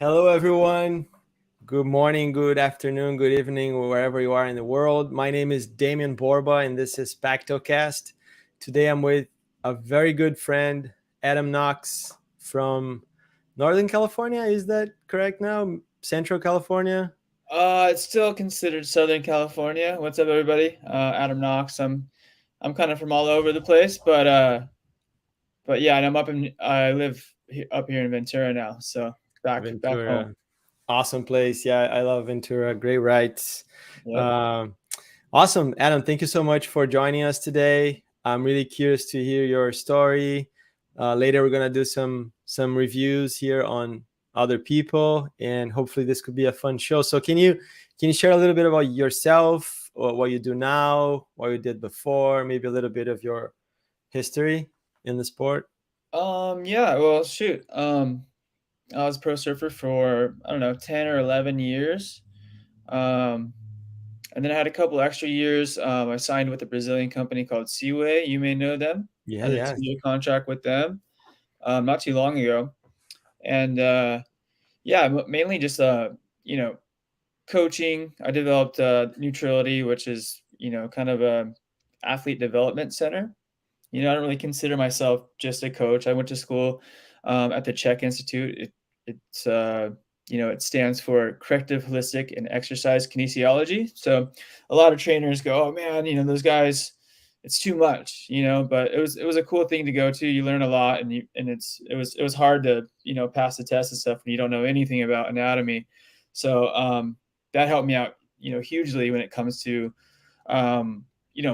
Hello, everyone. Good morning, good afternoon, good evening, wherever you are in the world. My name is Damian Borba, and this is Pactto. Today, I'm with a very good friend, Adam Knox from Northern California. Is that correct now? Central California? It's still considered Southern California. What's up, everybody? Adam Knox. I'm kind of from all over the place, but yeah, and I live up here in Ventura now, so back home. Ventura. Awesome place. Yeah, I love Ventura. Great rides. Yep. Um, awesome. Adam, thank you so much for joining us today. I'm really curious to hear your story. Later, we're gonna do some reviews here on other people, and hopefully, this could be a fun show. So, can you share a little bit about yourself, or what you do now, what you did before, maybe a little bit of your history in the sport? Yeah. Well, shoot. I was a pro surfer for I don't know 10 or 11 years. Um, and then I had a couple extra years. I signed with a Brazilian company called Seaway. You may know them. Yeah, I had a yeah. 2 year contract with them not too long ago, and yeah, mainly just you know, coaching. I developed Neutrality, which is kind of a athlete development center. I don't really consider myself just a coach. I went to school at the Czech Institute. It stands for Corrective Holistic and Exercise Kinesiology. So a lot of trainers go, "Oh man, those guys, it's too much," But it was a cool thing to go to. You learn a lot, and it was hard to pass the test and stuff when you don't know anything about anatomy. So that helped me out hugely when it comes to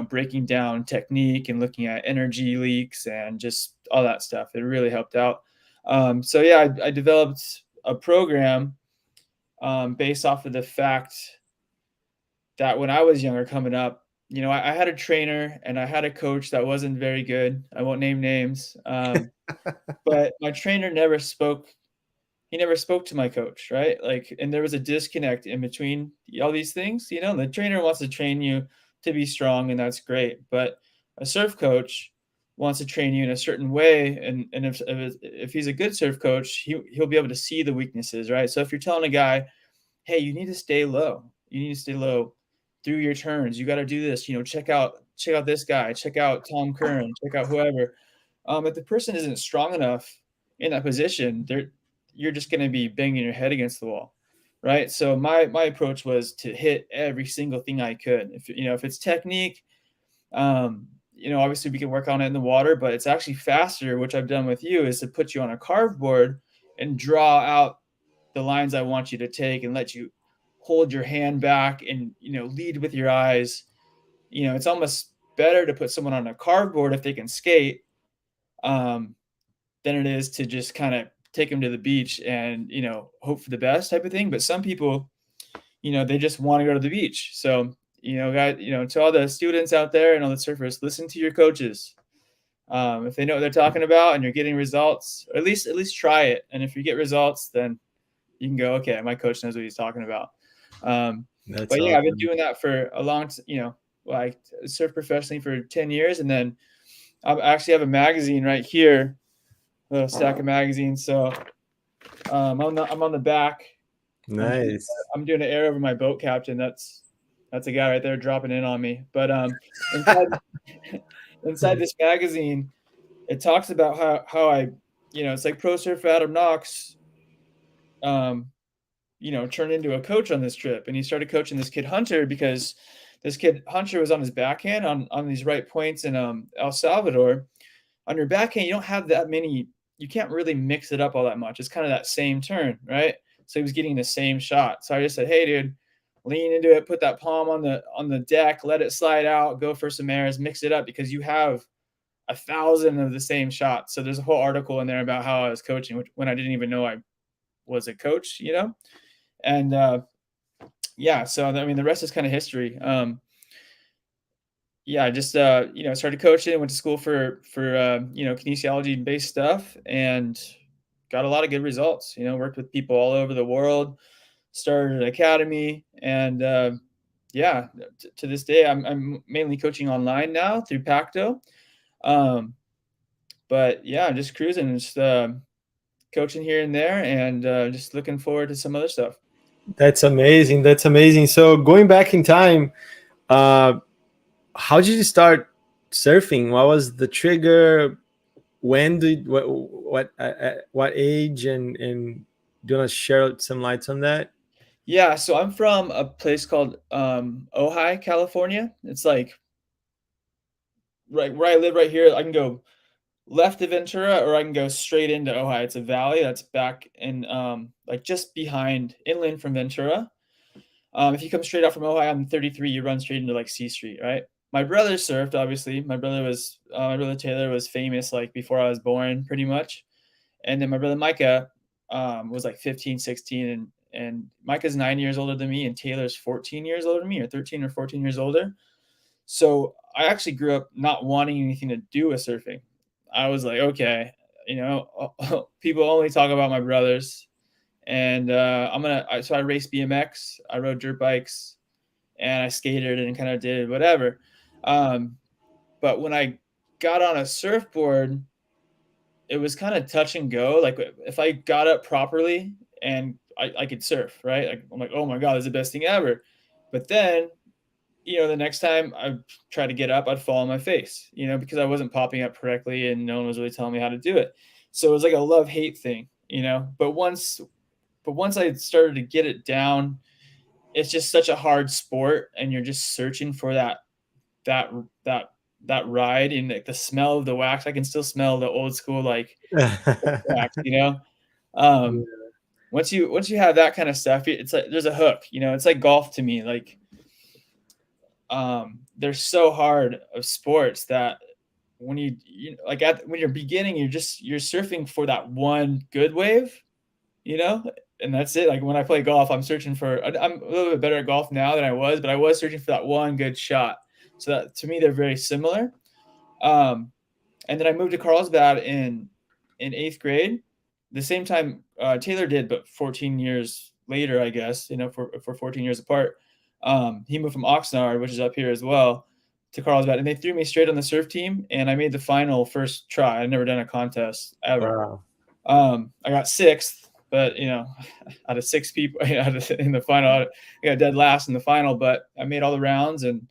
breaking down technique and looking at energy leaks and just all that stuff. It really helped out. So yeah, I developed a program based off of the fact that when I was younger coming up, I had a trainer and I had a coach that wasn't very good. I won't name names, but my trainer never spoke. He never spoke to my coach, right? Like, and there was a disconnect in between all these things. The trainer wants to train you to be strong, and that's great. But a surf coach wants to train you in a certain way, and if he's a good surf coach, he'll be able to see the weaknesses, right? So if you're telling a guy, hey, you need to stay low. You need to stay low through your turns. You got to do this. Check out this guy. Check out Tom Curran. Check out whoever. If the person isn't strong enough in that position, you're just going to be banging your head against the wall, right? So my approach was to hit every single thing I could. If it's technique, obviously we can work on it in the water, but it's actually faster. Which I've done with you is to put you on a carve board and draw out the lines I want you to take and let you hold your hand back and lead with your eyes. It's almost better to put someone on a carve board if they can skate um, than it is to just kind of take them to the beach and hope for the best type of thing. But some people, they just want to go to the beach. So guys, to all the students out there and all the surfers, listen to your coaches. If they know what they're talking about and you're getting results, or at least try it. And if you get results, then you can go, okay, my coach knows what he's talking about. Um, That's but yeah, I've been awesome. doing that for a long, like surf professionally for 10 years. And then I actually have a magazine right here, a little stack of magazines. So I'm on the back. I'm doing, Nice. I'm doing an air over my boat captain. That's a guy right there dropping in on me. But inside inside this magazine, it talks about how I, it's like Pro Surf Adam Knox, um, turned into a coach on this trip, and he started coaching this kid Hunter because this kid Hunter was on his backhand on these right points in El Salvador. On your backhand, you don't have that many. You can't really mix it up all that much. It's kind of that same turn, right? So he was getting the same shot. So I just said, "Hey, dude, lean into it. Put that palm on the deck. Let it slide out. Go for some airs. Mix it up because you have 1,000 of the same shots." So there's a whole article in there about how I was coaching, when I didn't even know I was a coach, and yeah. So I mean, the rest is kind of history. Yeah, I just started coaching, went to school for kinesiology based stuff, and got a lot of good results. Worked with people all over the world, started an academy, and yeah, to this day, I'm mainly coaching online now through Pactto. Um, but yeah, I'm just cruising, just kind coaching here and there, and just looking forward to some other stuff. That's amazing. That's amazing. So going back in time, uh, how did you start surfing? What was the trigger? When did what at what age? And do you want to share some lights on that? Yeah, so I'm from a place called Ojai, California. It's like right where I live right here. I can go left of Ventura, or I can go straight into Ojai. It's a valley that's back in like just behind inland from Ventura. If you come straight out from Ojai on 33, you run straight into like C Street, right? My brother surfed, obviously. My brother Taylor was famous like before I was born, pretty much. And then my brother Micah was like 15, 16, and Micah's 9 years older than me, and Taylor's 14 years older than me, or 13 or 14 years older. So I actually grew up not wanting anything to do with surfing. I was like, okay, people only talk about my brothers, and so I raced BMX, I rode dirt bikes, and I skated and kind of did whatever. Um, but when I got on a surfboard, it was kind of touch and go. Like if I got up properly and I could surf, right? Like, I'm like, oh my God, this is the best thing ever. But then, the next time I try to get up, I'd fall on my face, because I wasn't popping up correctly and no one was really telling me how to do it. So it was like a love hate thing, But once I started to get it down, it's just such a hard sport, and you're just searching for that that that ride, and like the smell of the wax. I can still smell the old school like wax. Um, once you have that kind of stuff, it's like there's a hook. It's like golf to me. Like they're so hard of sports that when when you're beginning, you're surfing for that one good wave, you know, and that's it. Like when I play golf, I'm searching for. I'm a little bit better at golf now than I was, but I was searching for that one good shot. So that to me, they're very similar. Um, and then I moved to Carlsbad in eighth grade, the same time Taylor did, but 14 years later, I guess. For 14 years apart. He moved from Oxnard, which is up here as well, to Carlsbad, and they threw me straight on the surf team, and I made the final first try. I'd never done a contest ever. Wow. I got sixth, but out of six people in the final, I got dead last in the final, but I made all the rounds, and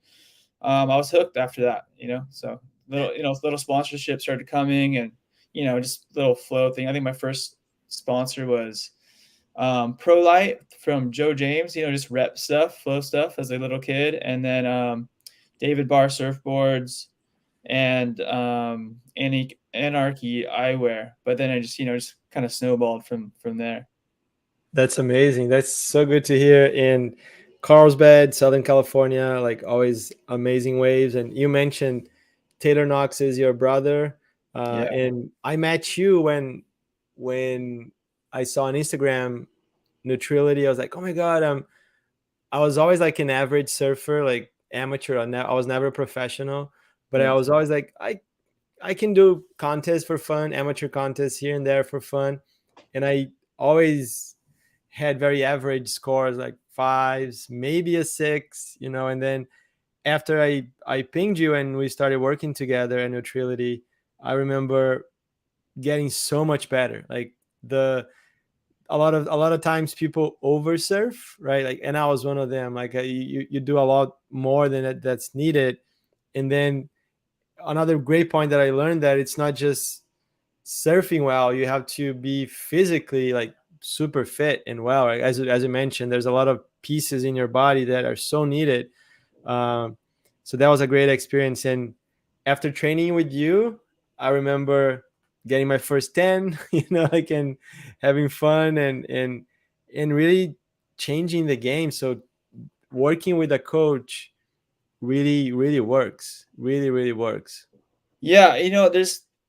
I was hooked after that. So little sponsorships started coming, and just little flow thing. I think my first sponsor was Pro Light from Joe James. Just rep stuff, flow stuff as a little kid, and then David Barr surfboards, and Anarchy eyewear. But then I just kind of snowballed from there. That's amazing. That's so good to hear. In Carlsbad, Southern California, like always amazing waves. And you mentioned Taylor Knox is your brother, Yeah, and I met you when I saw on Instagram Neutrality. I was like, oh my god, I was always like an average surfer, like amateur. I was never a professional, but I yeah, was always like, I can do contests for fun, amateur contests here and there for fun, and I always had very average scores, like fives, maybe a six, and then after I pinged you and we started working together at Neutrality, I remember getting so much better. Like the a lot of times people over surf, right? Like, and I was one of them. Like you do a lot more than that's needed. And then another great point that I learned, that it's not just surfing well, you have to be physically like super fit and well, right? As you mentioned, there's a lot of pieces in your body that are so needed. um, so that was a great experience. And after training with you, I remember getting my first 10, like, and having fun, and really changing the game. So working with a coach really really works, really really works. yeah.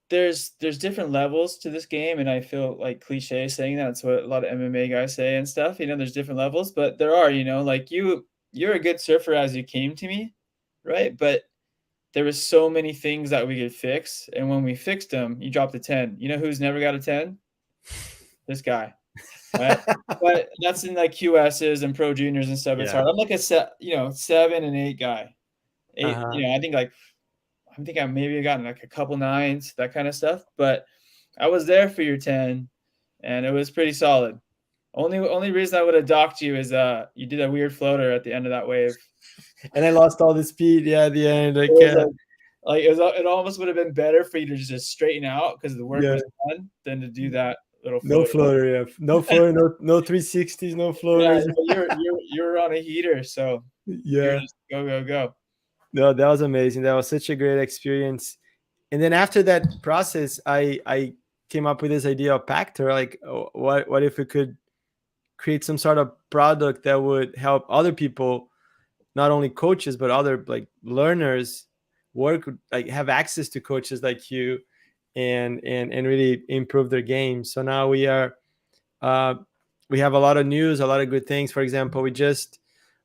There's different levels to this game, and I feel like cliche saying that. That's what a lot of MMA guys say and stuff. There's different levels, but there are. Like you're a good surfer as you came to me, right? But there was so many things that we could fix, and when we fixed them, you dropped a 10. You know who's never got a 10? This guy, right? But that's in like QSs and pro juniors and stuff. It's Yeah. hard. I'm like a 7 and 8 guy. Eight, Uh-huh. I think I maybe gotten like a couple nines, that kind of stuff. But I was there for your 10, and it was pretty solid. Only reason I would have docked you is you did a weird floater at the end of that wave. And I lost all the speed. Yeah, at the end, I It was can't. like it almost would have been better for you to just straighten out because the work Yeah, was done than to do that little no floater. floater. Yeah, no floater. No 360s. No Yeah, floaters. you're on a heater, so you're Yeah. just go go go. No, that was amazing. That was such a great experience. And then after that process, I came up with this idea of Pactor. Like, oh, what if we could create some sort of product that would help other people, not only coaches but other like learners, work like have access to coaches like you, and really improve their game. So now uh, we have a lot of news, a lot of good things. For example, we just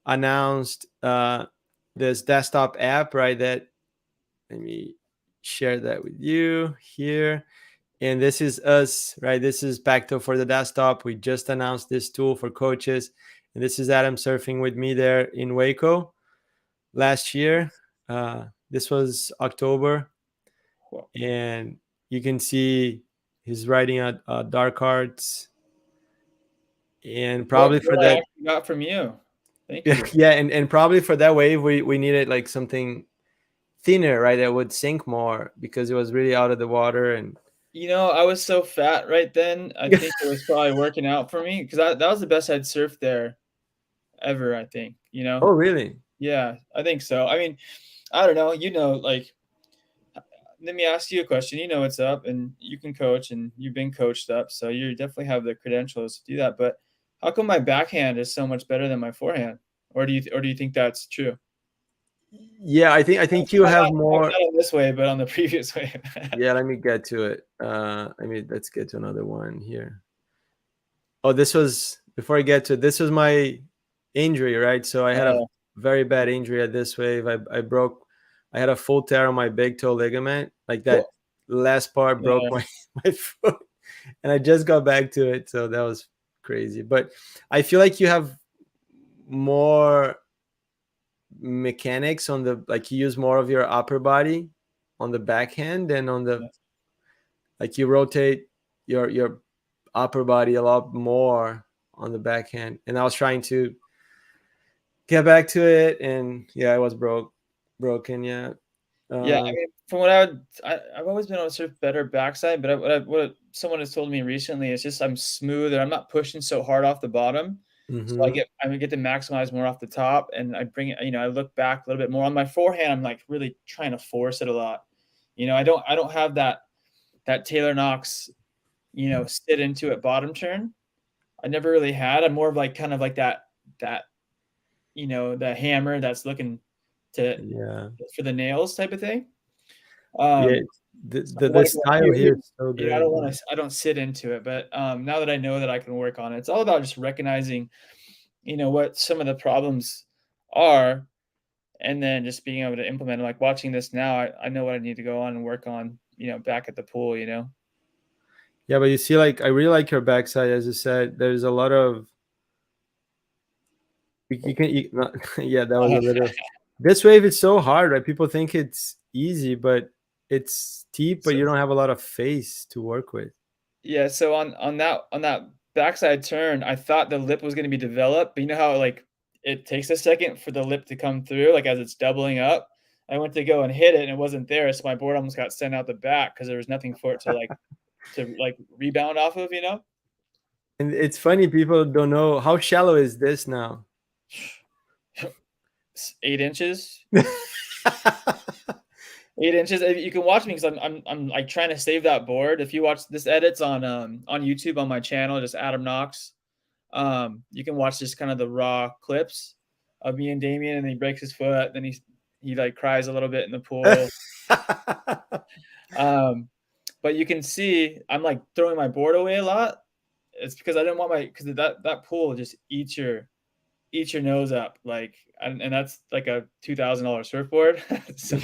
announced this desktop app, right? That let me share that with you here. And this is us, right? This is Pacto for the desktop. We just announced this tool for coaches. And this is Adam surfing with me there in Waco last year. This was October. Cool. And you can see he's riding a dark arts. And probably for What I that, actually got from you. Thank you. yeah, and probably for that wave, we needed like something thinner, right? That would sink more because it was really out of the water. And I was so fat right then. I think it was probably working out for me because that was the best I'd surfed there ever. I think. oh, really? Yeah, I think so. I mean, I don't know. Like, let me ask you a question. You know what's up, and you can coach, and you've been coached up, so you definitely have the credentials to do that. But how come my backhand is so much better than my forehand? Or do you think that's true? Yeah, I think you have Not more. in this way, but on the previous way. Yeah, let me get to it. I mean, let's get to another one here. Oh, this was before I get to it, this was my injury, right? So I had a Oh, very bad injury at this wave. I broke. I had a full tear on my big toe ligament. Like that last part broke yeah. my my foot, and I just got back to it. So that was crazy. But I feel like you have more mechanics on the like you use more of your upper body on the backhand than on the like you rotate your upper body a lot more on the backhand. And I was trying to get back to it, and yeah, I was broken. Yeah. Yeah, I um mean, from I've always been able to surf better backside, but what someone has told me recently is just I'm smoother. I'm not pushing so hard off the bottom, so mhm. I get to maximize more off the top, and I bring it. I look back a little bit more on my forehand. I'm like really trying to force it a lot. I don't have that Taylor Knox, sit into it bottom turn. I never really had. I'm more of like kind of like that the hammer that's looking to Yeah, for the nails type of thing. yeah, Um, so I the wanna go style here is so I good. don't I don't sit into it, but, now that I know that I can work on it, it's all about just recognizing, what some of the problems are, and then just being able to implement it. Like, watching this now, I know what I need to go on and work on, back at the pool, you know? Yeah, but you see, like I really like your backside. As you said, there's a lot of you can not, yeah, that was a little. This wave is so hard, right? People think it's easy, but it's steep, but So you don't have a lot of face to work with. yeah, so on that backside turn, I thought the lip was gonna be developed, but you know how, like, it takes a second for the lip to come through, like, as it's doubling up? I went to go and hit it, and it wasn't there, so my board almost got sent out the back because there was nothing for it to rebound off of, you know? And it's funny, people don't know how shallow is this now. 8 inches. 8 inches. You can watch me because I'm like trying to save that board. If you watch this edits on YouTube on my channel, just Adam Knox. You can watch just kind of the raw clips of me and Damien, and then he breaks his foot, then he like cries a little bit in the pool. Um, but you can see I'm like throwing my board away a lot. It's because I didn't want because that pool just eat your nose up, like, and that's like a $2,000 surfboard. So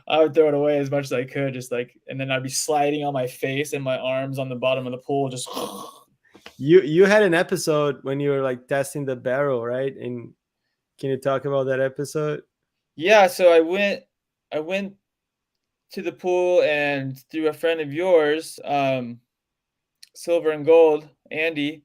I would throw it away as much as I could, just like, and then I'd be sliding on my face and my arms on the bottom of the pool, just. You had an episode when you were like testing the barrel, right? And can you talk about that episode? Yeah, so I went to the pool, and through a friend of yours, silver and gold, Andy.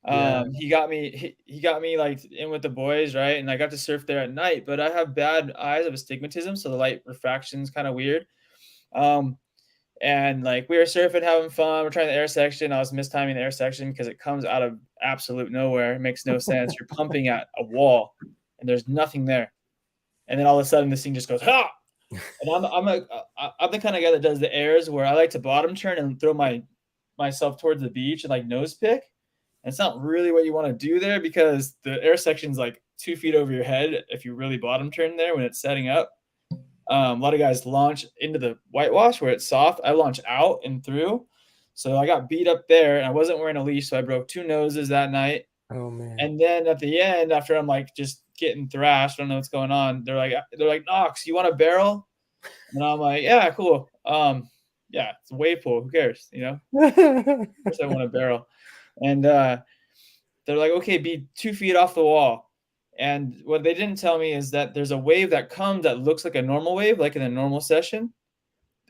Yeah. He got me like in with the boys, right? And I got to surf there at night, but I have bad eyes of astigmatism, so the light refraction is kind of weird. Um, and like we were surfing, having fun. We're trying the air section. I was mistiming the air section because it comes out of absolute nowhere. It makes no sense. You're pumping at a wall, and there's nothing there. And then all of a sudden, this thing just goes ha. And I'm the kind of guy that does the airs where I like to bottom turn and throw myself towards the beach and like nose pick. And it's not really what you want to do there because the air section's like 2 feet over your head if you really bottom turn there when it's setting up. A lot of guys launch into the whitewash where it's soft. I launch out and through. So I got beat up there and I wasn't wearing a leash. So I broke 2 noses that night. Oh man. And then at the end, after I'm like just getting thrashed, I don't know what's going on. They're like, Knox, you want a barrel? And I'm like, yeah, cool. Yeah, it's a wave pool. Who cares? Of course I want a barrel. And they're like, okay, be 2 feet off the wall. And what they didn't tell me is that there's a wave that comes that looks like a normal wave, like in a normal session.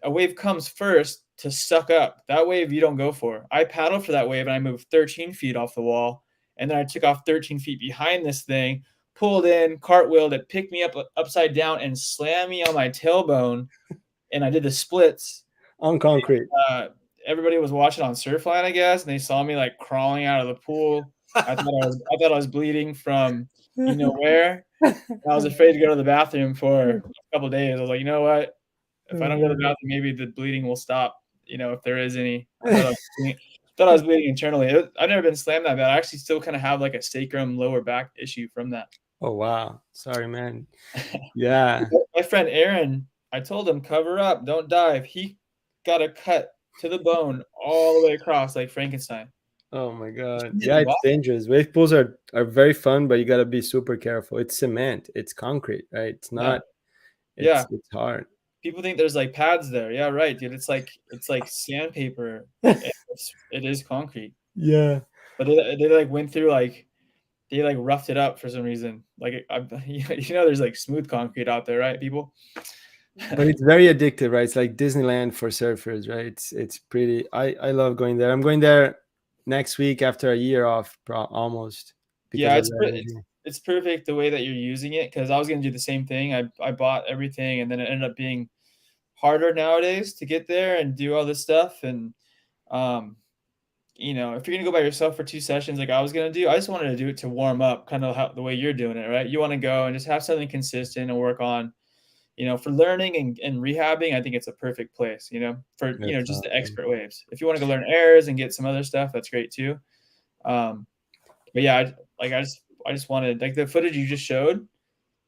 A wave comes first to suck up. That wave you don't go for. I paddled for that wave and I moved 13 feet off the wall. And then I took off 13 feet behind this thing, pulled in, cartwheeled it, picked me up upside down and slammed me on my tailbone. And I did the splits. On concrete. Uh, Everybody was watching on Surfline, I guess, and they saw me like crawling out of the pool. I thought I was bleeding from where. And I was afraid to go to the bathroom for a couple of days. I was like, you know what? If I don't go to the bathroom, maybe the bleeding will stop. If there is any. I thought I was bleeding internally. I've never been slammed that bad. I actually still kind of have like a sacrum lower back issue from that. Oh wow. Sorry, man. Yeah. My friend Aaron, I told him cover up, don't dive. He got a cut to the bone all the way across like Frankenstein. Oh my god. Yeah, it's dangerous. Wave pools are very fun, but you gotta be super careful. It's cement, it's concrete, right? It's not Yeah. it's hard. People think there's like pads there. Yeah, right, dude. It's like sandpaper. It is concrete. Yeah. But they like went through like they like roughed it up for some reason. Like there's like smooth concrete out there, right, people? But it's very addictive, right? It's like Disneyland for surfers, right? It's pretty. I love going there. I'm going there next week after a year off, almost. Yeah, it's perfect the way that you're using it because I was gonna do the same thing. I bought everything and then it ended up being harder nowadays to get there and do all this stuff. And if you're gonna go by yourself for 2 sessions like I was gonna do, I just wanted to do it to warm up, kind of the way you're doing it, right? You want to go and just have something consistent and work on. For learning and rehabbing, I think it's a perfect place, for, just the expert waves. If you want to go learn airs and get some other stuff, that's great too. But yeah, I just wanted, like the footage you just showed,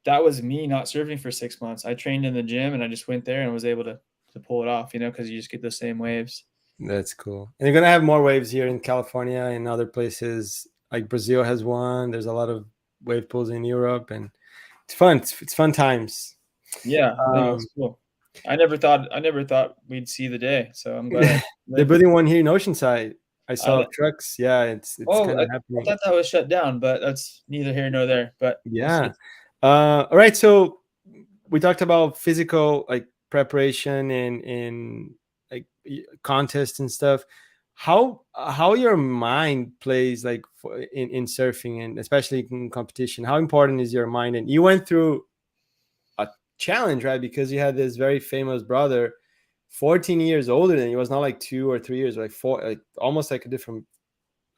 that was me not surfing for 6 months. I trained in the gym and I just went there and was able to pull it off, because you just get the same waves. That's cool. And you're going to have more waves here in California and other places. Like Brazil has one. There's a lot of wave pools in Europe and it's fun. It's fun times. Yeah, that's cool. I never thought we'd see the day, so I'm glad. They're building one here in Oceanside. I saw trucks. Yeah, it's kind of happening. I thought that was shut down, but that's neither here nor there. But yeah. All right. So we talked about physical like preparation and like contests and stuff. How your mind plays like in surfing and especially in competition. How important is your mind? And you went through challenge, right? Because you had this very famous brother 14 years older than you. Was not like 2 or 3 years, like 4, like almost like a different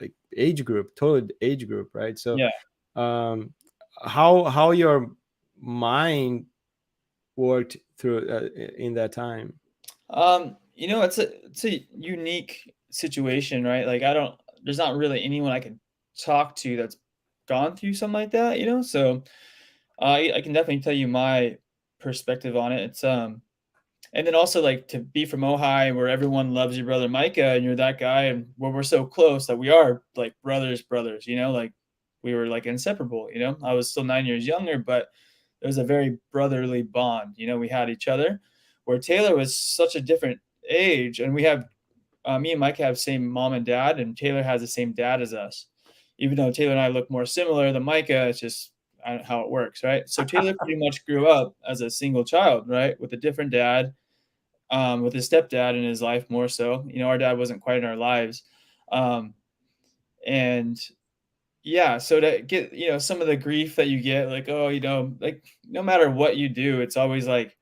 like age group, total age group, right? So yeah. How your mind worked through in that time? It's a unique situation, right? Like there's not really anyone I can talk to that's gone through something like that, so I can definitely tell you my perspective on it. It's and then also like to be from Ojai where everyone loves your brother Micah and you're that guy and where we're so close that we are like brothers, like we were like inseparable. I was still 9 years younger, but it was a very brotherly bond. We had each other, where Taylor was such a different age, and we have me and Micah have the same mom and dad, and Taylor has the same dad as us. Even though Taylor and I look more similar than Micah, it's just how it works, right? So Taylor pretty much grew up as a single child, right, with a different dad, with his stepdad in his life more so. Our dad wasn't quite in our lives, Um, and yeah, so to get, some of the grief that you get, like, oh, like no matter what you do, it's always like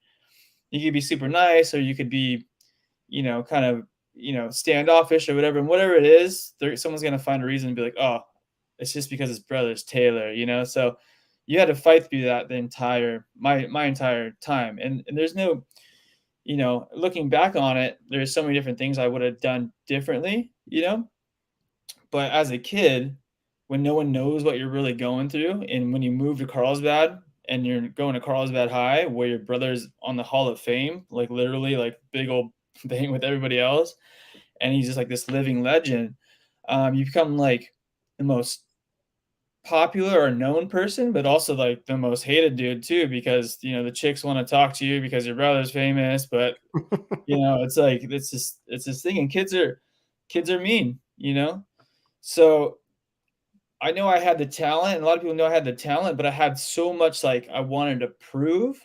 you could be super nice or you could be, kind of, standoffish or whatever. And whatever it is, someone's going to find a reason to be like, oh, it's just because his brother's Taylor, So you had to fight through that my entire time. And there's no, looking back on it, there's so many different things I would have done differently. But as a kid, when no one knows what you're really going through, and when you move to Carlsbad and you're going to Carlsbad High, where your brother's on the Hall of Fame, like literally, like big old thing with everybody else, and he's just like this living legend, you become like the most popular or known person, but also like the most hated dude too, because the chicks want to talk to you because your brother's famous, but it's like it's this thing, and kids are mean. So I know I had the talent, and a lot of people know I had the talent, but I had so much like I wanted to prove,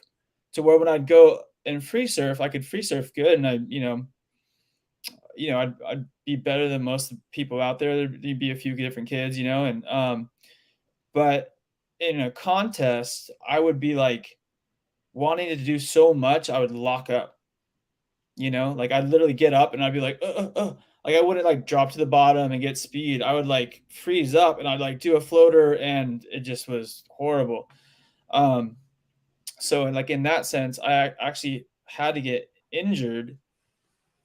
to where when I'd go and free surf, I could free surf good, and I'd be better than most people out there. There'd be a few different kids, but in a contest, I would be like wanting to do so much, I would lock up. Like I'd literally get up and I'd be like, like I wouldn't like drop to the bottom and get speed. I would like freeze up and I'd like do a floater, and it just was horrible. Um, so like in that sense, I actually had to get injured.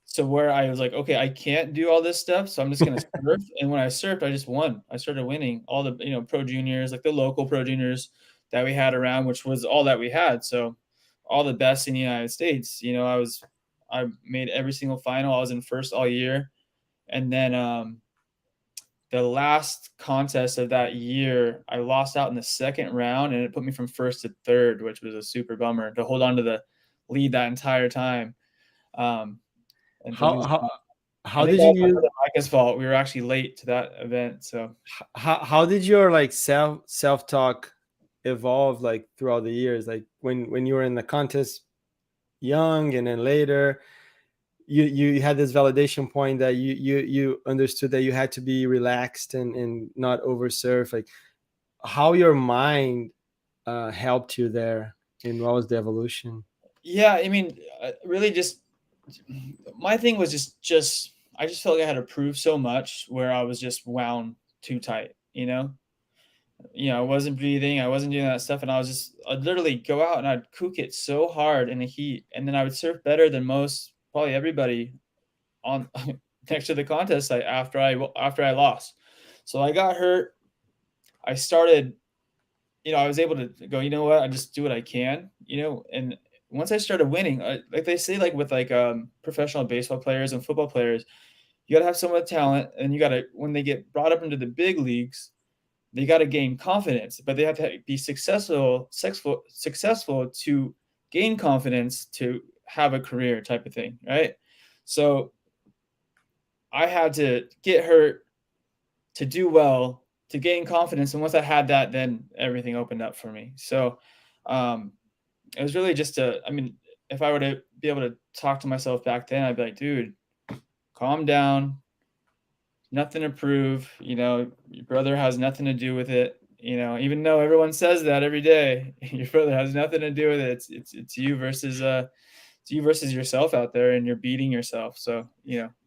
So where I was like, okay, I can't do all this stuff, so I'm just gonna surf. And when I surfed, I just won. I started winning all the pro juniors, like the local pro juniors that we had around, which was all that we had. So all the best in the United States. I made every single final. I was in first all year. And then the last contest of that year, I lost out in the second round, and it put me from first to third, which was a super bummer to hold on to the lead that entire time. And to how lose. how I how think did that you was my use brother Micah's fault. We were actually late to that event. So how did your like self talk evolve like throughout the years, like when you were in the contest young, and then later you had this validation point that you understood that you had to be relaxed and not over surf, like how your mind helped you there, and what was the evolution? yeah, I mean, really, just my thing was just I just felt like I had to prove so much, where I was just wound too tight. I wasn't breathing, I wasn't doing that stuff, and I'd literally go out and I'd kook it so hard in the heat, and then I would surf better than most, probably everybody on next to the contest site after I lost. So I got hurt. I started, I was able to go, you know what, I just do what I can, and once I started winning, like they say, like with like professional baseball players and football players, you got to have some of the talent, and you got to, when they get brought up into the big leagues, they got to gain confidence, but they have to be successful to gain confidence to have a career, type of thing, right? So I had to get hurt to do well, to gain confidence, and once I had that, then everything opened up for me. So um, it was really just I mean, if I were to be able to talk to myself back then, I'd be like, dude, calm down, nothing to prove. Your brother has nothing to do with it. Even though everyone says that every day, your brother has nothing to do with it. It's you versus yourself out there, and you're beating yourself. So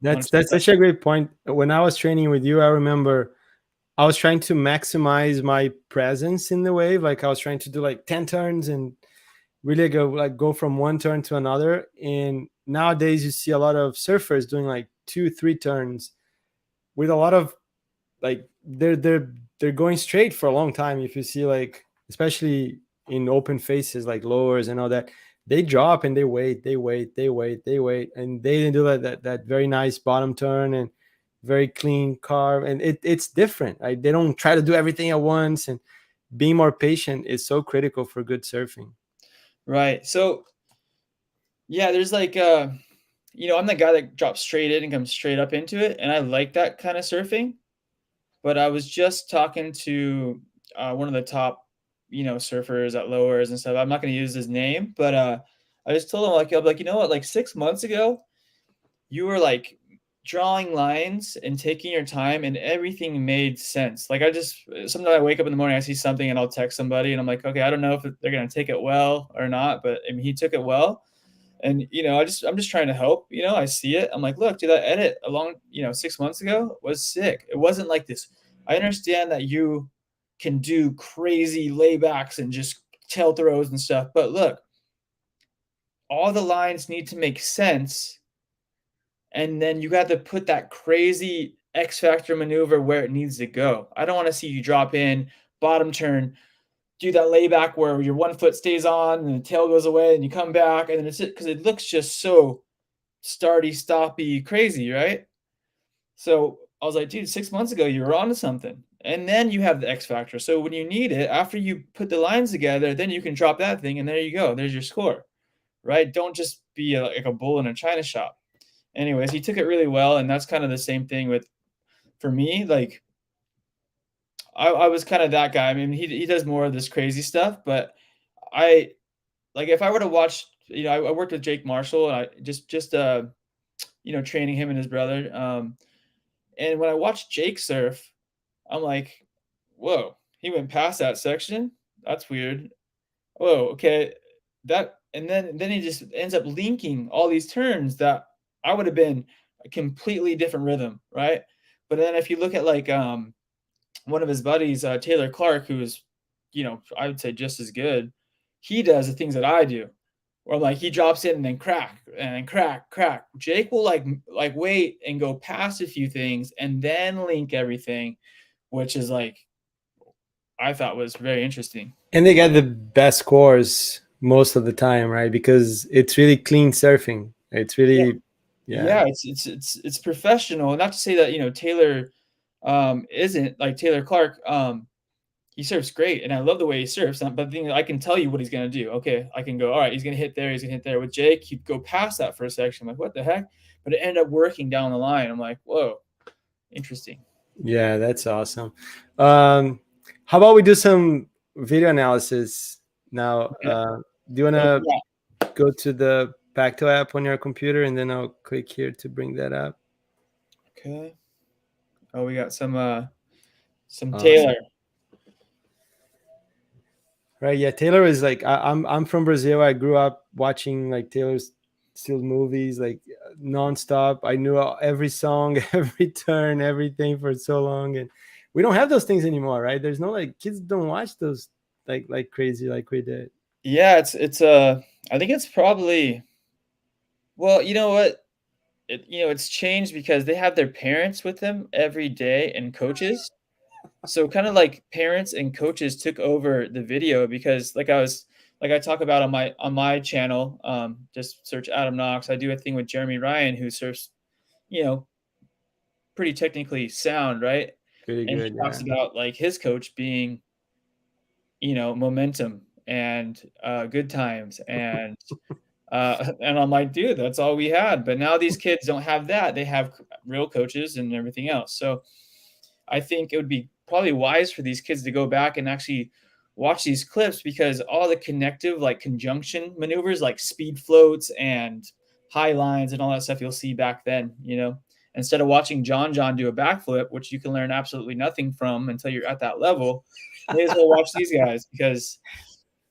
That's 100%. such a great point. When I was training with you, I remember I was trying to maximize my presence in the wave, like I was trying to do like 10 turns and really go from one turn to another. And nowadays you see a lot of surfers doing like 2 3 turns with a lot of like they're going straight for a long time. If you see, like especially in open faces like lowers and all that, they drop and they wait, and they didn't do that very nice bottom turn and very clean carve, and it's different, right? They don't try to do everything at once, and being more patient is so critical for good surfing. Right. So yeah, there's like I'm the guy that drops straight in and comes straight up into it, and I like that kind of surfing. But I was just talking to one of the top, surfers at lowers and stuff. I'm not going to use his name, but I just told him, like, I'm like, you know what, like 6 months ago, you were like drawing lines and taking your time, and everything made sense. Like I just sometimes I wake up in the morning, I see something, and I'll text somebody, and I'm like, okay, I don't know if they're gonna take it well or not, but I mean, he took it well, and I'm just trying to help. I see it. I'm like, look, dude, that edit along 6 months ago was sick. It wasn't like this. I understand that you can do crazy laybacks and just tail throws and stuff, but look, all the lines need to make sense, and then you got to put that crazy X factor maneuver where it needs to go. I don't want to see you drop in, bottom turn, do that layback where your one foot stays on and the tail goes away and you come back and then it's it because it looks just so starty, stoppy, crazy, right? So I was like, dude, 6 months ago you were onto something. And then you have the X factor. So when you need it, after you put the lines together, then you can drop that thing and there you go. There's your score, right? Don't just be like a bull in a china shop. Anyways, he took it really well, and that's kind of the same thing with for me. Like I was kind of that guy. I mean, he does more of this crazy stuff, but I like if I were to watch, I worked with Jake Marshall, and I just training him and his brother. And when I watched Jake surf, I'm like, whoa, he went past that section. That's weird. Whoa, okay, that and then he just ends up linking all these turns that I would have been a completely different rhythm, right? But then if you look at like one of his buddies, Taylor Clark, who's I would say just as good, he does the things that I do, where like he drops in and then crack and then crack crack. Jake will like wait and go past a few things and then link everything, which is like I thought was very interesting. And they get the best scores most of the time, right? Because it's really clean surfing. It's really, yeah, Yeah, it's professional. Not to say that, Taylor isn't like Taylor Clark. He surfs great, and I love the way he surfs. But the thing I can tell you what he's gonna do. Okay, I can go, all right, he's gonna hit there, he's gonna hit there. With Jake, he'd go past that first section. I'm like, what the heck? But it ended up working down the line. I'm like, whoa, interesting. yeah, that's awesome. Um, how about we do some video analysis now? Okay. Do you want What do to we go to the Pacto app on your computer, and then I'll click here to bring that up? got? Okay. Oh, we got some Awesome. Taylor. Right. Yeah. Taylor is like I'm from Brazil. I grew up watching like Taylor's still movies like nonstop. I knew every song, every turn, everything for so long, and we don't have those things anymore, right? There's no like kids don't watch those like crazy like we did. Yeah, it's I think it's probably well, you know what? It's changed because they have their parents with them every day and coaches. So kind of like parents and coaches took over the video because like I talk about on my channel, just search Adam Knox. I do a thing with Jeremy Ryan who surfs, you know, pretty technically sound, right? Pretty And he good, talks yeah. about like his coach being, momentum and good times and I'm like, dude, that's all we had. But now these kids don't have that. They have real coaches and everything else. So I think it would be probably wise for these kids to go back and actually watch these clips because all the connective, like conjunction maneuvers, like speed floats and high lines and all that stuff you'll see back then, instead of watching John do a backflip, which you can learn absolutely nothing from until you're at that level, may as well watch these guys because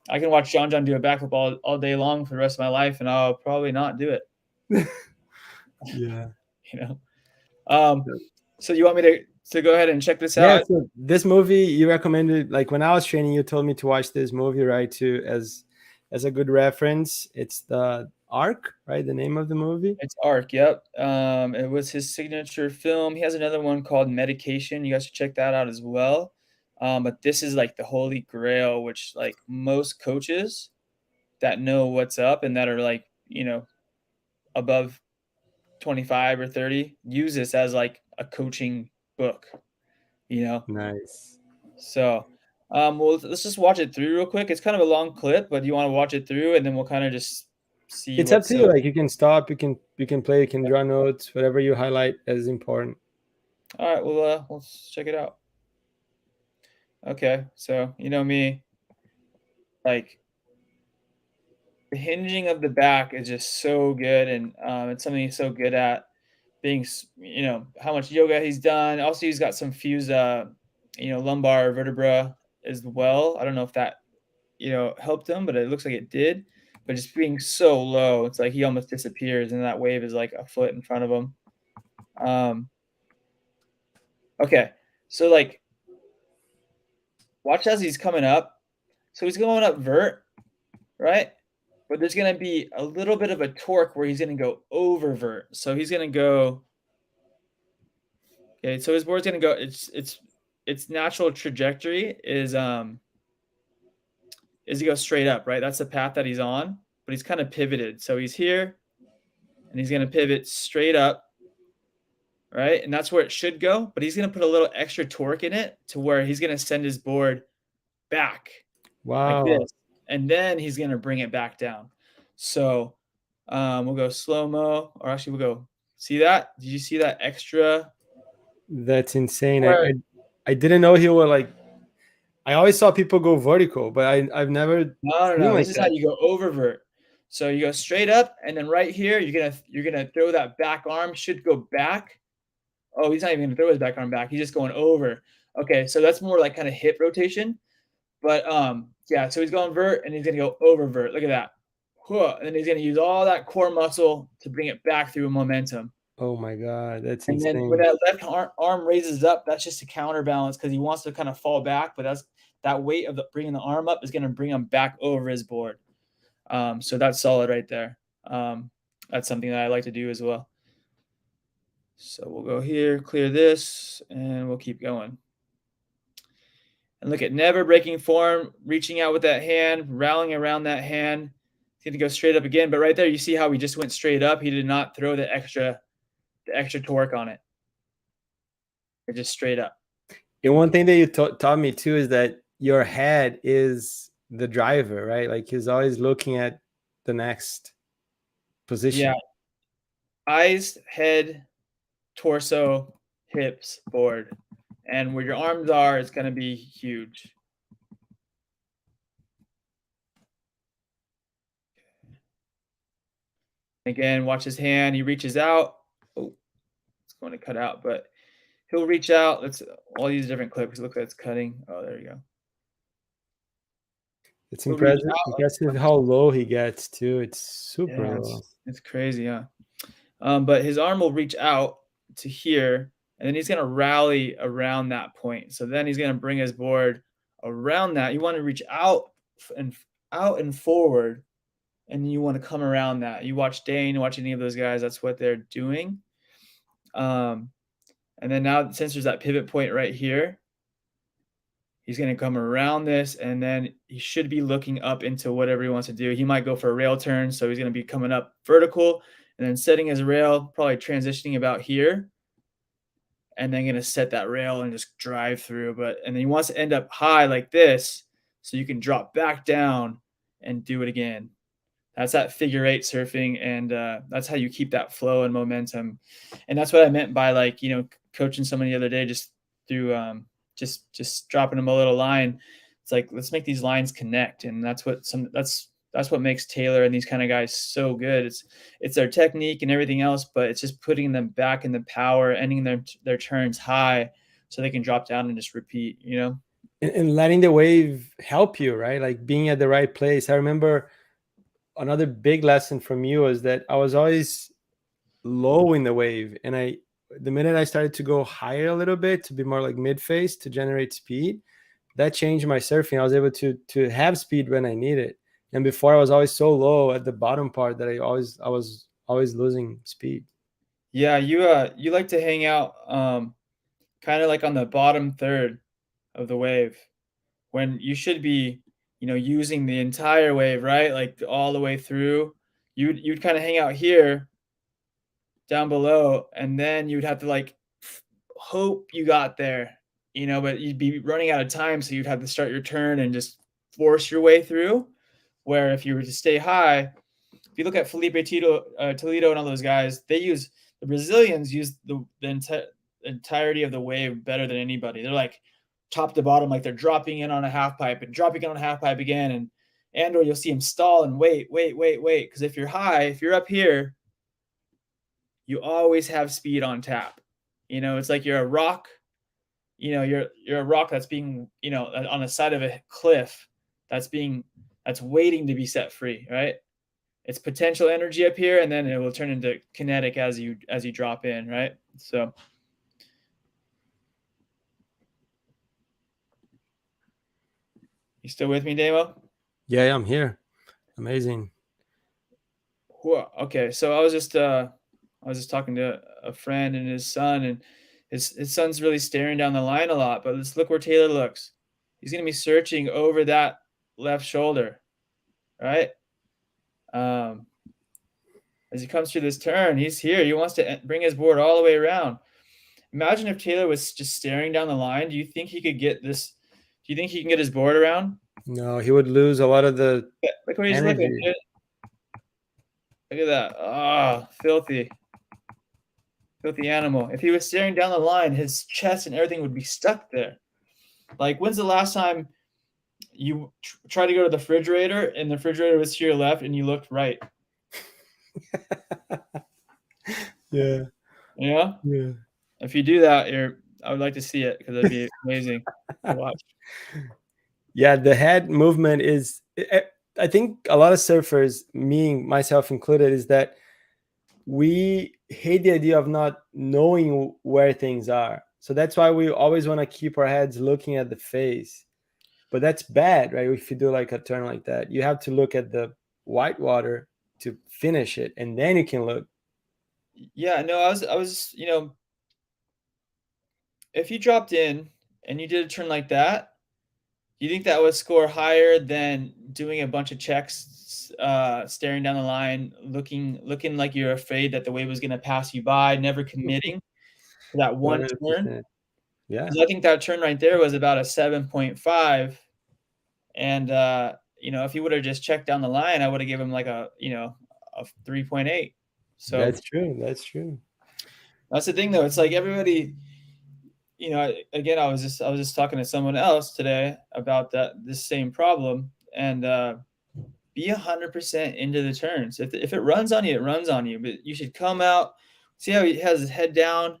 I can watch John do a backflip all day long for the rest of my life and I'll probably not do it, Yeah. you know? Um, so you want me to go ahead and check this Yeah, out? so this movie you recommended, like when I was training, you told me to watch this movie, right? To as a good reference. It's the Arc, right? The name of the movie. It's Arc, yep. It was his signature film. He has another one called Medication. You guys should check that out as well. But this is like the holy grail, which like most coaches that know what's up and that are like, above 25 or 30 use this as like a coaching book, you know? Nice. So, well, let's just watch it through real quick. It's kind of a long clip, but you want to watch it through and then we'll kind of just see It's up what's to you. Like you can stop, you can play, you can draw notes, whatever you highlight as important. all right, well, let's check it out. Okay, so you know me, like the hinging of the back is just so good, and it's something he's so good at. being, how much yoga he's done. Also, he's got some fused, lumbar vertebra as well. I don't know if that, helped him, but it looks like it did. But just being so low, it's like he almost disappears, and that wave is like a foot in front of him. Okay, so like, watch as he's coming up. So he's going up vert, right? But there's going to be a little bit of a torque where he's going to go over vert. So he's going to go. Okay, so his board's going to go. Its natural trajectory is to go straight up, right? That's the path that he's on, but he's kind of pivoted. So he's here, and he's going to pivot straight up, right? And that's where it should go. But he's going to put a little extra torque in it to where he's going to send his board back like Wow. this, and then he's going to bring it back down. So we'll go slow-mo, or actually we'll go, see that? Did you see that extra? That's insane. I didn't know he would like, I always saw people go vertical, but I've never seen No. like This is how that. you go over vert. So you go straight up, and then right here, you're gonna throw that back arm, should go back. Oh, he's not even gonna throw his back arm back. He's just going over. Okay, so that's more like kind of hip rotation. But yeah, so he's going vert, and he's gonna go over vert. Look at that. And then he's gonna use all that core muscle to bring it back through momentum. Oh my God, that's And then when insane. that left arm raises up, that's just a counterbalance because he wants to kind of fall back, but that weight of bringing the arm up is going to bring him back over his board. So that's solid right there. That's something that I like to do as well. So we'll go here, clear this, and we'll keep going. And look at never breaking form, reaching out with that hand, rallying around that hand. He's going to go straight up again. But right there, you see how he just went straight up. He did not throw the extra torque on it. It just straight up. And one thing that you taught me too is that your head is the driver, right? Like he's always looking at the next position. Yeah. Eyes, head, torso, hips, board. And where your arms are, it's going to be huge. Again, watch his hand. He reaches out. Oh, it's going to cut out, but he'll reach out. Let's all these different clips. It looks like it's cutting. Oh, there you go. It's impressive how low he gets too. It's super low. It's crazy, yeah. But his arm will reach out to here, and then he's going to rally around that point. So then he's going to bring his board around that. You want to reach out and forward, and you want to come around that. You watch Dane, watch any of those guys, that's what they're doing. And then now, since there's that pivot point right here, he's going to come around this, and then he should be looking up into whatever he wants to do. He might go for a rail turn, so he's going to be coming up vertical, and then setting his rail, probably transitioning about here, and then going to set that rail and just drive through. And then he wants to end up high like this, so you can drop back down and do it again. That's that figure eight surfing, and that's how you keep that flow and momentum. And that's what I meant by, like, coaching someone the other day, just through just dropping them a little line. It's like, let's make these lines connect, and that's what makes Taylor and these kind of guys so good. It's their technique and everything else, but it's just putting them back in the power, ending their turns high, so they can drop down and just repeat. And letting the wave help you, right? Like being at the right place. I remember another big lesson from you was that I was always low in the wave, and the minute I started to go higher a little bit to be more like mid phase to generate speed, that changed my surfing. I was able to have speed when I need it, and before I was always so low at the bottom part that I was always losing speed. Yeah, you like to hang out kind of like on the bottom third of the wave, when you should be using the entire wave, right? Like all the way through. You'd kind of hang out here down below, and then you'd have to like hope you got there, but you'd be running out of time, so you'd have to start your turn and just force your way through. Where if you were to stay high, if you look at Felipe Toledo and all those guys, the Brazilians use the entirety of the wave better than anybody. They're like top to bottom, like they're dropping in on a half pipe and dropping in on a half pipe again, or you'll see them stall and wait. Because if you're high, if you're up here, you always have speed on tap. It's like you're a rock. You're a rock that's being, on the side of a cliff that's waiting to be set free, right? It's potential energy up here, and then it will turn into kinetic as you drop in, right? So you still with me, Damo? Yeah, I'm here. Amazing. Okay, so I was just talking to a friend and his son, and his son's really staring down the line a lot. But let's look where Taylor looks. He's gonna be searching over that left shoulder, right? As he comes through this turn, he's here. He wants to bring his board all the way around. Imagine if Taylor was just staring down the line. Do you think he could get this? Do you think he can get his board around? No, he would lose a lot of the Look where he's looking. energy. Look at that. Ah, filthy. Filthy animal. If he was staring down the line, his chest and everything would be stuck there. Like, when's the last time you tried to go to the refrigerator and the refrigerator was to your left and you looked right? Yeah. Yeah. Yeah. If you do that, I would like to see it because it'd be amazing to watch. Yeah, the head movement is, I think a lot of surfers, me myself included, is that we hate the idea of not knowing where things are. So that's why we always want to keep our heads looking at the face. But that's bad, right? If you do like a turn like that, you have to look at the white water to finish it, and then you can look. Yeah, no, I was, if you dropped in and you did a turn like that, do you think that would score higher than doing a bunch of checks, staring down the line, looking like you're afraid that the wave was going to pass you by, never committing to that one turn? 100%. Yeah. Because I think that turn right there was about a 7.5, and if he would have just checked down the line, I would have given him like a 3.8. So That's true. That's true. that's the thing, though. It's like everybody. Again, I was just talking to someone else today about this same problem, and be 100% into the turns. If it runs on you, it runs on you. But you should come out, see how he has his head down.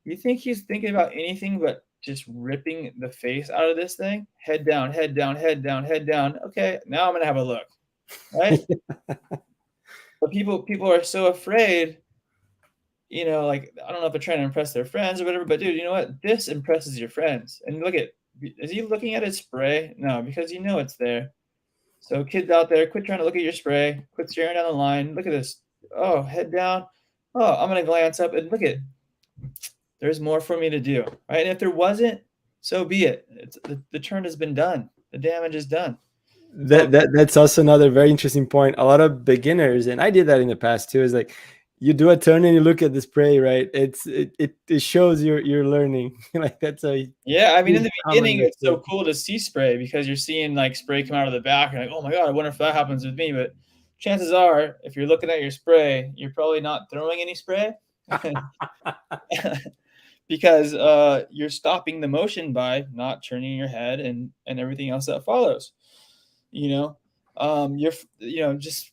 You think he's thinking about anything but just ripping the face out of this thing? Head down, head down, head down, head down. Okay, now I'm gonna have a look, right? But people are so afraid. Like, I don't know if they're trying to impress their friends or whatever, but dude, you know what? This impresses your friends. And is he looking at his spray? No, because it's there. So kids out there, quit trying to look at your spray. Quit staring down the line. Look at this. Oh, head down. Oh, I'm going to glance up and look at, there's more for me to do, right? And if there wasn't, so be it. The turn has been done. The damage is done. That's also another very interesting point. A lot of beginners, and I did that in the past too, is like, you do a turn and you look at the spray, right? It shows you're learning. Like, that's a yeah. I mean, in the beginning, it's so mistake. cool to see spray because you're seeing like spray come out of the back. You're like, oh my god, I wonder if that happens with me. But chances are, if you're looking at your spray, you're probably not throwing any spray because you're stopping the motion by not turning your head and everything else that follows. Just.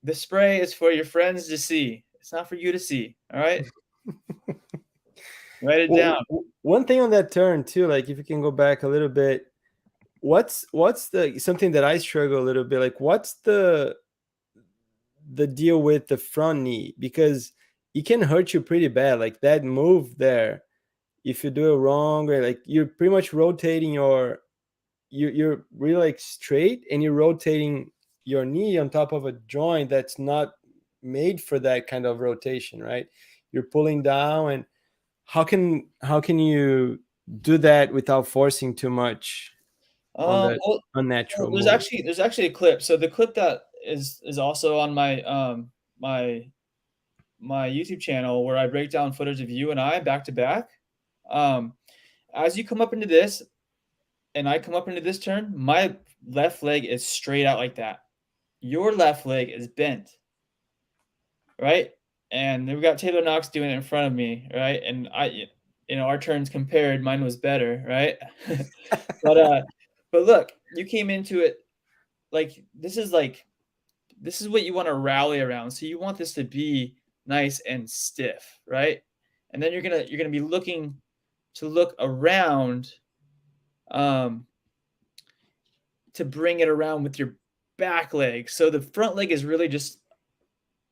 The spray is for your friends to see. It's not for you to see. All right. Write it down. One thing on that turn too, like if you can go back a little bit, what's the something that I struggle a little bit, like what's the deal with the front knee? Because it can hurt you pretty bad. Like that move there, if you do it wrong, or like you're pretty much rotating you're really like straight and you're rotating your knee on top of a joint that's not made for that kind of rotation, right? You're pulling down, and how can you do that without forcing too much on that Well, unnatural there's move? actually a clip. So the clip that is also on my YouTube channel where I break down footage of you and I back to back. As you come up into this, and I come up into this turn, my left leg is straight out like that. Your left leg is bent, right? And then we got Taylor Knox doing it in front of me, right? And our turns compared, mine was better, right? but look, you came into it like this is what you want to rally around. So you want this to be nice and stiff, right? And then you're gonna be looking to look around, um, to bring it around with your back leg. So the front leg is really just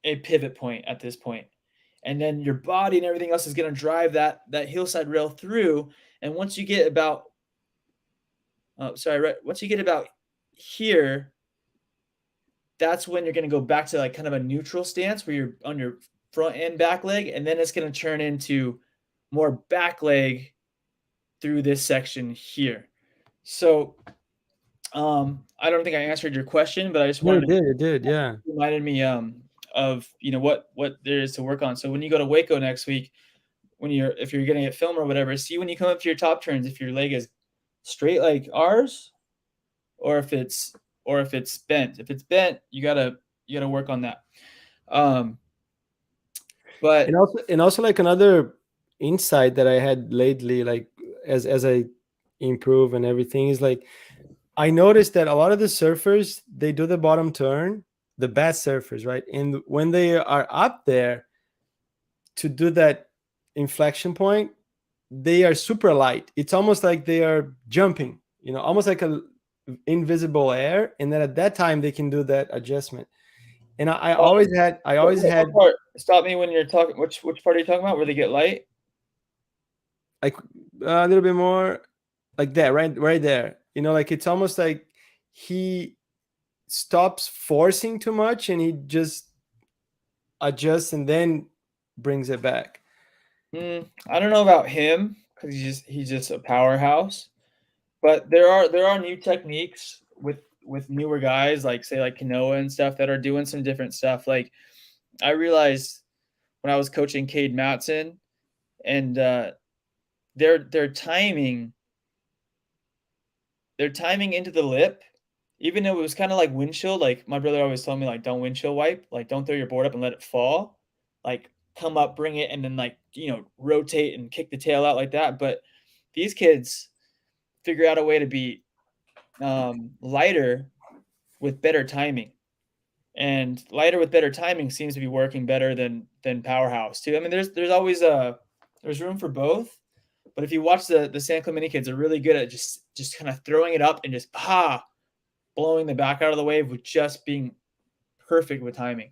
a pivot point at this point. And then your body and everything else is going to drive that hillside rail through. And once you get about, once you get about here, that's when you're going to go back to like kind of a neutral stance where you're on your front and back leg, and then it's going to turn into more back leg through this section here. So I don't think I answered your question, but I just wanted to It did, yeah. reminded me of what there is to work on. So when you go to Waco next week, if you're getting a film or whatever, see when you come up to your top turns if your leg is straight like ours, or if it's bent. If it's bent, you gotta work on that. But And also like another insight that I had lately, like as I improve and everything, is like I noticed that a lot of the surfers, they do the bottom turn, the best surfers, right? And when they are up there to do that inflection point, they are super light. It's almost like they are jumping, almost like a invisible air. And then at that time they can do that adjustment. And I always had what part? Stop me when you're talking. Which part are you talking about? Where they get light? like a little bit more like that, right there. Like it's almost like he stops forcing too much and he just adjusts and then brings it back. I don't know about him because he's just a powerhouse. But there are new techniques with newer guys like say like Kanoa and stuff that are doing some different stuff. Like I realized when I was coaching Cade Matson, and their timing into the lip, even though it was kind of like windshield. Like my brother always told me, like don't windshield wipe, like don't throw your board up and let it fall. Like come up, bring it, and then like rotate and kick the tail out like that. But these kids figure out a way to be lighter with better timing, and lighter with better timing seems to be working better than powerhouse too. I mean, there's always there's room for both, but if you watch the San Clemente kids, are really good at just kind of throwing it up and just blowing the back out of the wave with just being perfect with timing.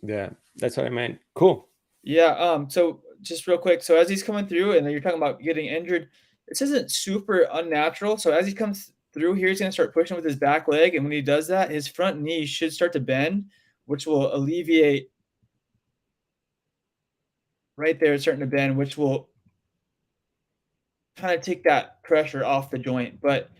Yeah, that's what I meant. Cool. Yeah. So just real quick, so as he's coming through, and then you're talking about getting injured, this isn't super unnatural. So as he comes through here, he's going to start pushing with his back leg, and when he does that, his front knee should start to bend, which will alleviate right there, starting to bend, which will kind of take that pressure off the joint. But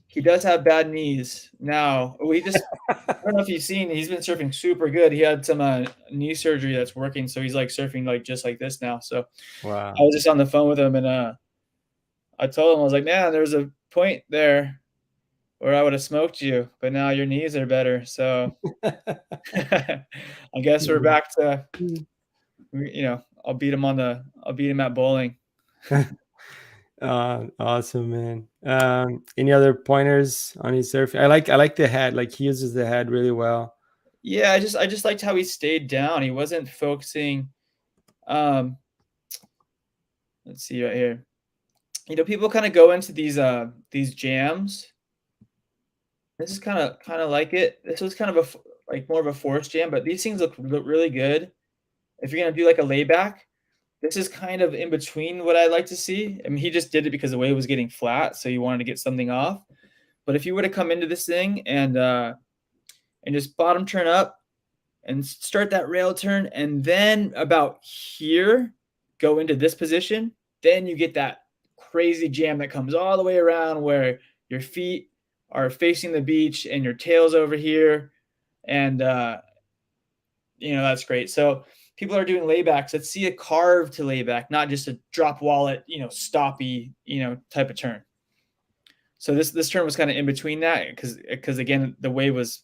he does have bad knees now. I don't know if you've seen, he's been surfing super good. He had some knee surgery that's working, so he's like surfing like just like this now. So Wow. I was just on the phone with him, and I told him, I was like, man, there was a point there where I would have smoked you, but now your knees are better. So I guess we're back to, I'll beat him at bowling. Awesome, man. Any other pointers on his surfing? I like the head. Like he uses the head really well. Yeah, I just liked how he stayed down. He wasn't focusing. Let's see right here. People kind of go into these jams. This is kind of like it. This was kind of like more of a forced jam, but these things look really good. If you're gonna do like a layback, this is kind of in between what I like to see. I mean, he just did it because the wave was getting flat, so he wanted to get something off. But if you were to come into this thing and just bottom turn up and start that rail turn, and then about here go into this position, then you get that crazy jam that comes all the way around where your feet are facing the beach and your tail's over here, and that's great. So people are doing laybacks. Let's see a carve to layback, not just a drop wallet, stoppy, type of turn. So this turn was kind of in between that because again the wave was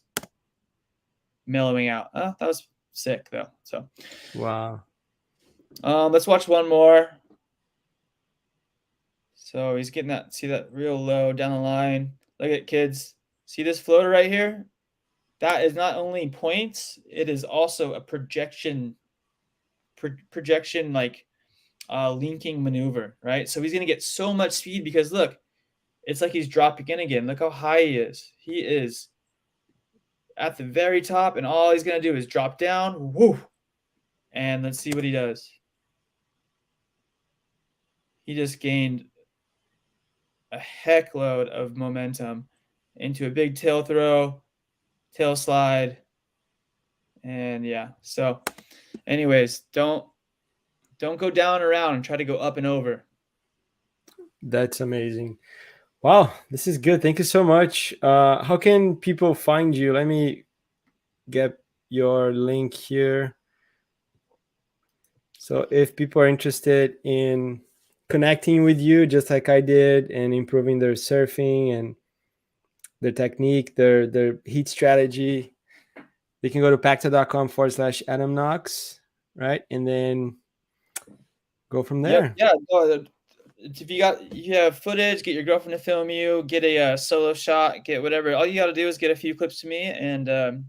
mellowing out. Oh, that was sick though. So Wow. Let's watch one more. So he's getting see that real low down the line. Look at kids. See this floater right here? That is not only points, it is also a projection projection, like linking maneuver, right? So he's going to get so much speed because look, it's like he's dropping in again. Look how high he is. He is at the very top, and all he's going to do is drop down. Woo! And let's see what he does. He just gained a heck load of momentum into a big tail throw, tail slide, and yeah. So, anyways, don't go down and around and try to go up and over. That's amazing. Wow, this is good. Thank you so much. How can people find you? Let me get your link here. So if people are interested in connecting with you, just like I did, and improving their surfing and their technique, their heat strategy, they can go to pactto.com/Adam Knox, right? And then go from there. Yep. Yeah. No, if you have footage, get your girlfriend to film you, get a solo shot, get whatever. All you got to do is get a few clips to me, and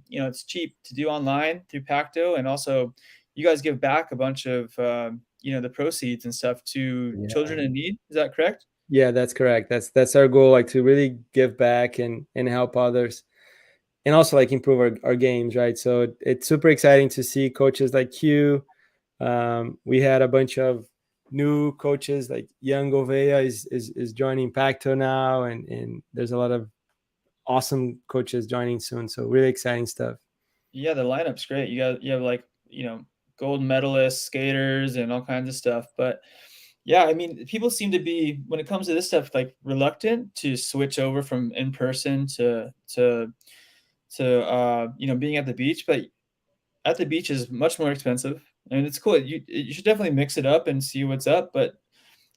it's cheap to do online through Pactto, and also you guys give back a bunch of the proceeds and stuff to children in need. Is that correct? Yeah, that's correct. That's our goal, like to really give back and help others, and also like improve our games, right? So it's super exciting to see coaches like you. We had a bunch of new coaches, like young Govea is joining Pacto now, and there's a lot of awesome coaches joining soon. So really exciting stuff. Yeah, the lineup's great. You have like gold medalists, skaters, and all kinds of stuff. But yeah, I mean, people seem to be, when it comes to this stuff, like reluctant to switch over from in person to being at the beach. But at the beach is much more expensive, and it's cool. You should definitely mix it up and see what's up. But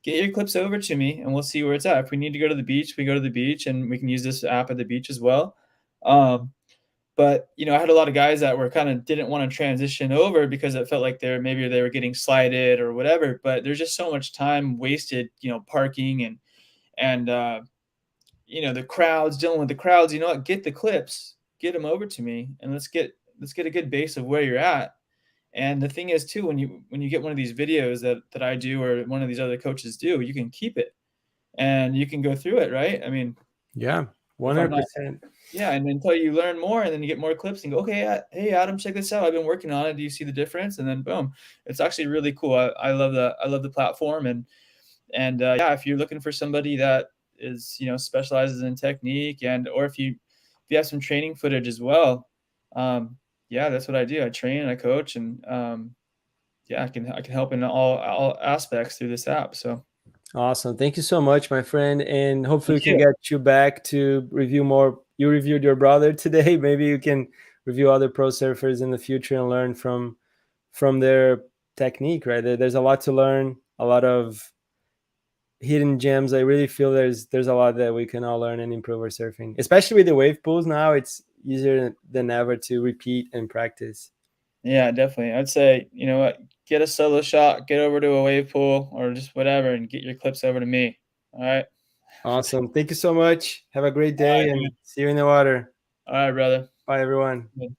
get your clips over to me, and we'll see where it's at. If we need to go to the beach, we go to the beach, and we can use this app at the beach as well. But I had a lot of guys that were kind of didn't want to transition over because it felt like they were getting slighted or whatever. But there's just so much time wasted, parking and the crowds, dealing with the crowds. You know what? Get the clips, get them over to me, and let's get a good base of where you're at. And the thing is too, when you get one of these videos that I do or one of these other coaches do, you can keep it and you can go through it, right? I mean, yeah, 100%. Yeah, and until you learn more, and then you get more clips and go, okay, hey Adam, check this out. I've been working on it. Do you see the difference? And then boom, it's actually really cool. I love the platform, and yeah, if you're looking for somebody that is specializes in technique, or if you have some training footage as well, yeah, that's what I do. I train and I coach, and yeah, I can help in all aspects through this app. So. Awesome. Thank you so much, my friend. And hopefully we Thank can you. get you back to review more. You reviewed your brother today. Maybe you can review other pro surfers in the future and learn from their technique, right? There's a lot to learn, a lot of hidden gems. I really feel there's a lot that we can all learn and improve our surfing, especially with the wave pools now. It's easier than ever to repeat and practice. Yeah, definitely. I'd say, you know what, get a solo shot, get over to a wave pool or just whatever, and get your clips over to me. All right. Awesome. Thank you so much. Have a great All day right, and dude. see you in the water. All right, brother. Bye, everyone. Good.